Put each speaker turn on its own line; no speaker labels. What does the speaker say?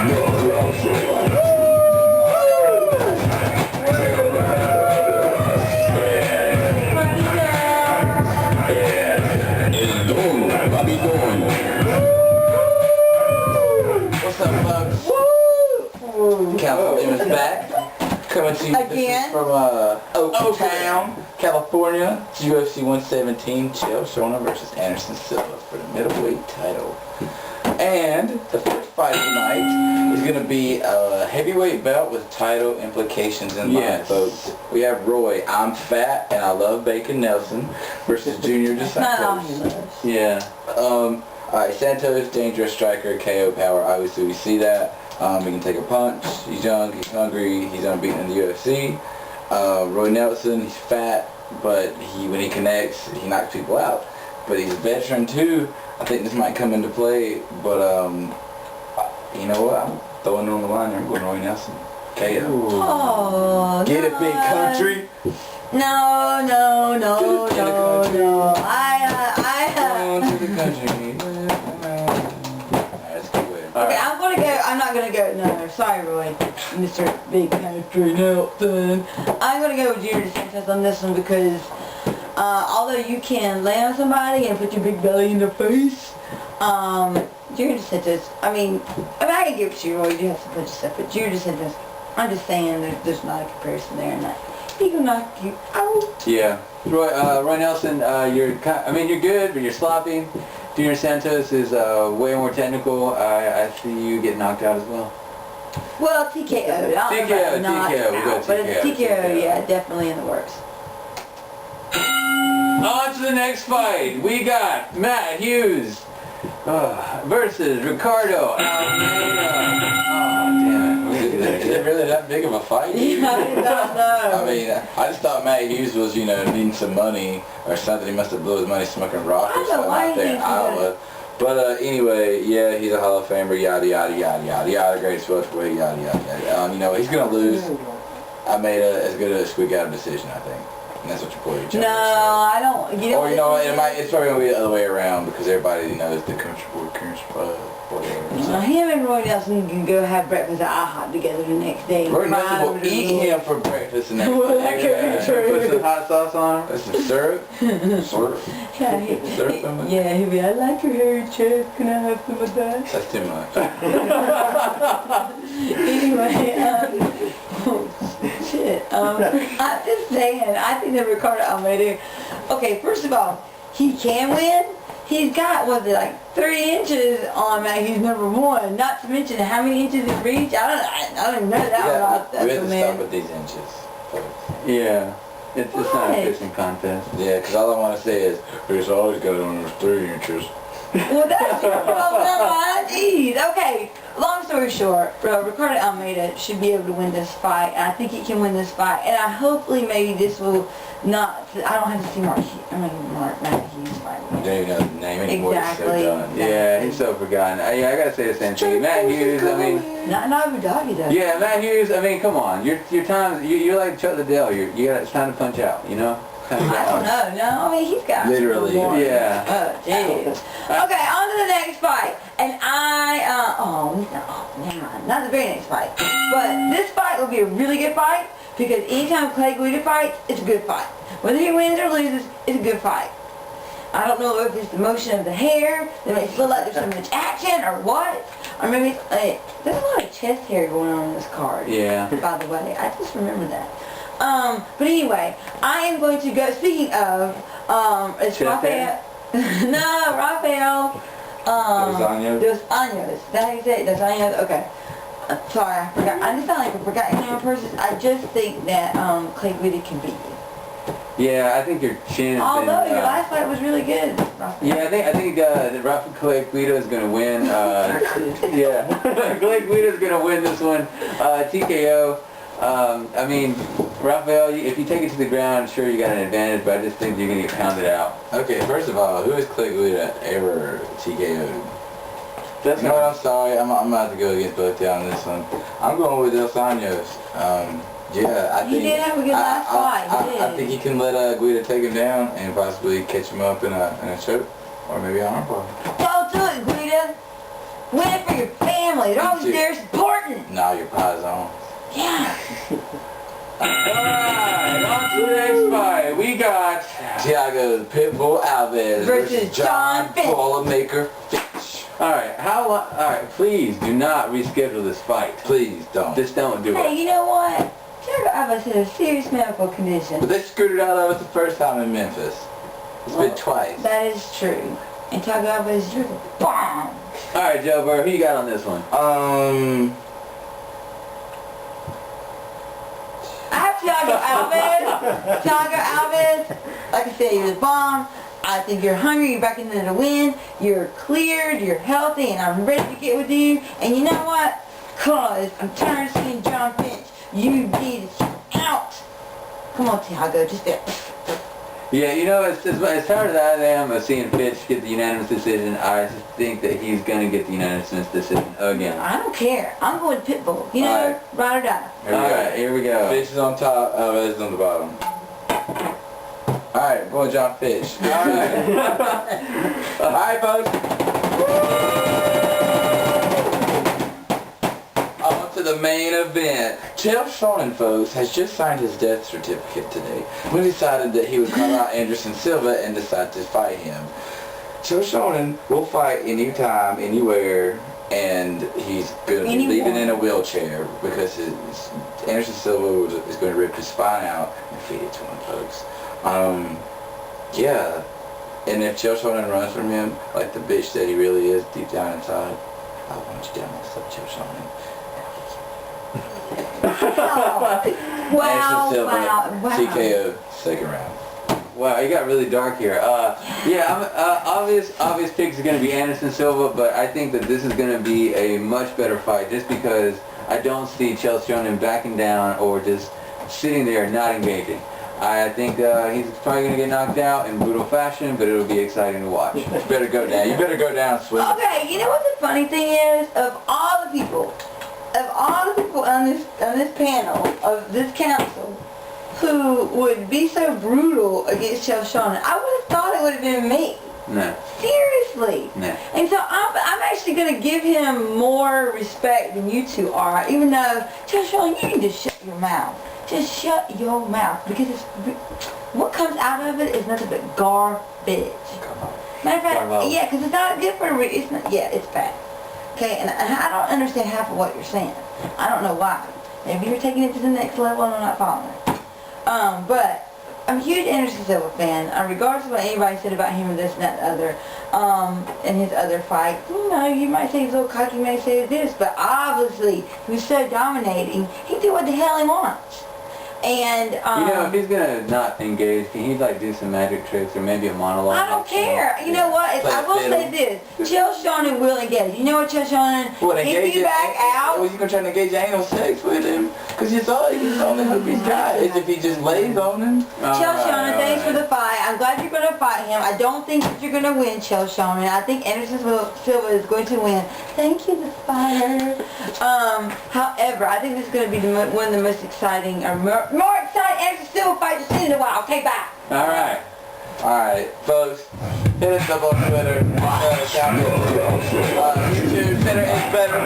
What's up, folks? California's back. Coming to you
again
from Oakland, California. It's UFC 117. Chael Sonnen versus Anderson Silva for the middleweight title. And the first fight of the night is going to be a heavyweight belt with title implications in mind, folks. We have Roy, I'm fat and I love bacon Nelson, versus Junior de Santos.
Yeah.
Alright, Santos, dangerous striker, KO power. Obviously we see that. He can take a punch. He's young, he's hungry, he's unbeaten in the UFC. Roy Nelson, he's fat, but when he connects, he knocks people out. But he's a veteran too. I think this might come into play, but you know what? I'm throwing it on the line here. I'm going Roy Nelson. KO.
Oh,
Get it, big country.
No.
Going to the country.
Okay, I'm not gonna go, no, sorry Roy, Mr. Big Country Nelson. I'm gonna go with Junior de Santos on this one because, although you can lay on somebody and put your big belly in their face, Junior de Santos, I mean, I can give it to you, Roy, you do have some bunch of stuff, but Junior de Santos, I'm just saying there's not a comparison there, and that he can knock you out.
Yeah. Roy Nelson, you're good, but you're sloppy. Junior Santos is way more technical. I see you get knocked out as well.
Well, TKO.
TKO. We'll go
But
TKO.
TKO, yeah, definitely in the works.
On to the next fight. We got Matt Hughes versus Ricardo Almeida.
Is it really that big of a fight?
Yeah, I don't know.
I mean, I just thought Matt Hughes was, needing some money or something. He must have blew his money smoking rock or something out there in Iowa. But anyway, yeah, he's a Hall of Famer, yada, yada, yada, yada, yada, greatest welterweight, yada, yada, yada. He's going to lose. Almeida is going to squeak out a decision, I think. And that's what you're putting.
No, I don't.
Or, it's probably going to be the other way around because everybody knows the country boy, whatever.
Now, him and Roy Nelson can go have breakfast at IHOP together the next day.
Roy Nelson will eat him for breakfast the next day.
Well, that could be true.
Put some hot sauce on him.
That's some syrup. Syrup.
Yeah, he'll be, I like your hairy chest. Can I have some of that?
That's too much.
Anyway, shit. I'm just saying, I think that Ricardo Almeida, okay, first of all, he can win. He's got, like 3 inches on Matt Hughes #1. Not to mention how many inches it reached. I don't even know that one.
We have to stop with these inches.
Yeah. It's not a fishing contest.
Yeah, because all I want to say is, he's always got it on those 3 inches.
Well, that's your problem. Jeez. Okay. Long story short, Ricardo Almeida should be able to win this fight. And I think he can win this fight. And hopefully maybe this will not. I don't have to see Matt Hughes fight.
You don't even know the name anymore.
Exactly.
Yeah, he's so forgotten. Yeah, I gotta say the same thing. Matt Hughes, I mean.
Not Abu Dhabi though.
Yeah, Matt Hughes. I mean, come on. Your time. You're like Chuck Liddell. It's time to punch out.
I don't know. No, I mean he's got
literally.
Yeah.
Oh, jeez. Okay, on to the next fight. And never mind. Not the very next fight. But this fight will be a really good fight because anytime Clay Guida fights, it's a good fight. Whether he wins or loses, it's a good fight. I don't know if it's the motion of the hair that makes it look like there's so much action or what. Or maybe there's a lot of chest hair going on this card.
Yeah.
By the way, I just remember that. But anyway, I am going to go, speaking of, it's Rafael. No, Rafael.
Anjos.
Dos Anjos. Is that how you say it? Dos Anjos? Okay. Sorry, I forgot. I just sound like a forgotten name person. I just think that Clay Guida can beat you.
Yeah, I think your chin has
Although
been,
your last fight was really good, Rafael.
Yeah, I think that Rafael Clay Guida is going to win. Yeah, Clay Guida is going to win this one. TKO. I mean, Rafael, if you take it to the ground, sure you got an advantage, but I just think you're going to get pounded out.
Okay, first of all, who has Clay Guida ever TKO'd?
That's
what, I'm sorry. I'm about to go against both of y'all on this one. I'm going with Dos Anjos. Yeah, I think
he did have a good last fight.
I think he can let Guida take him down and possibly catch him up in a choke or maybe an arm bar.
Don't do it, Guida. Win it for your family. family. They're always there supporting.
Now your pie's on.
Yeah.
Alright, on to the next fight. We got
Thiago Pitbull Alves
Versus John Fitch.
Boilermaker Fitch.
Alright, please do not reschedule this fight.
Please don't.
Just don't do
Hey,
it.
you know what? Thiago Alves has a serious medical condition.
But they screwed it out of us the first time in Memphis. It's been twice.
That is true. And Thiago Alves, you're the bomb.
Alright, Jailbird, who you got on this one?
I have Thiago Alves. Thiago Alves, like I said, you're the bomb. I think you're hungry, you're back in there to win. You're cleared, you're healthy, and I'm ready to get with you. And you know what? Cause I'm tired of seeing John Fitch. You need to get out. Come on, Thiago, just there.
Yeah, you know, as tired as I am of seeing Fitch get the unanimous decision, I just think that he's going to get the unanimous decision again.
I don't care. I'm going Pitbull. You know, ride or die.
Alright, here we go.
Fitch is on top, Alves is on the bottom. Alright, boy John Fitch. Alright, folks. On to the main event. Chael Sonnen, folks, has just signed his death certificate today. We decided that he would cut out Silva and decide to fight him. Chael Sonnen will fight anytime, anywhere, and he's going to be leaving in a wheelchair because Anderson Silva is going to rip his spine out and feed it to him, folks. Yeah. And if Chael Sonnen runs from him, like the bitch that he really is deep down inside, I want you down myself, Chael Sonnen.
Wow,
Silva,
wow.
TKO, second round.
Wow, it got really dark here. Obvious picks are going to be Anderson Silva, but I think that this is going to be a much better fight just because I don't see Chael Sonnen backing down or just sitting there not engaging. I think he's probably going to get knocked out in brutal fashion, but it'll be exciting to watch.
You better go down. You better go down, swim.
Okay, you know what the funny thing is? Of all the people on this panel, of this council, who would be so brutal against Chael Sonnen, I would have thought it would have been me.
No.
Seriously.
No.
And so I'm actually going to give him more respect than you two are, even though, Chael Sonnen, you need to shut your mouth. Just shut your mouth, because what comes out of it is nothing but garbage. Matter of fact, yeah, because it's not good for it's not. Yeah, it's bad. Okay, and I don't understand half of what you're saying. I don't know why. Maybe you're taking it to the next level and I'm not following it. But I'm a huge Anderson Silva fan. Regardless of what anybody said about him or this and that and the other, in his other fight, you know, you might say he's a little cocky, you may say this, but obviously he was so dominating, he can do what the hell he wants. And
you know, if he's gonna not engage, can he like do some magic tricks or maybe a monologue?
I don't care. You know what? I will say this: Chael Sonnen will engage. You know what, Chael Sonnen? If you back out,
well, you gonna try to engage anal sex with him? Because it's the only hope he's got is if he just lays on him.
Chael Sonnen, thanks for the fight. I'm glad you're gonna fight him. I don't think that you're gonna win, Chael Sonnen. I think Anderson Silva is going to win. Thank you, the fighter. However, I think this is going to be one of the most exciting, or more exciting Anderson Silva fights I've seen in a while. Okay, bye.
Alright, folks. Hit us up on Twitter. YouTube, Twitter is better.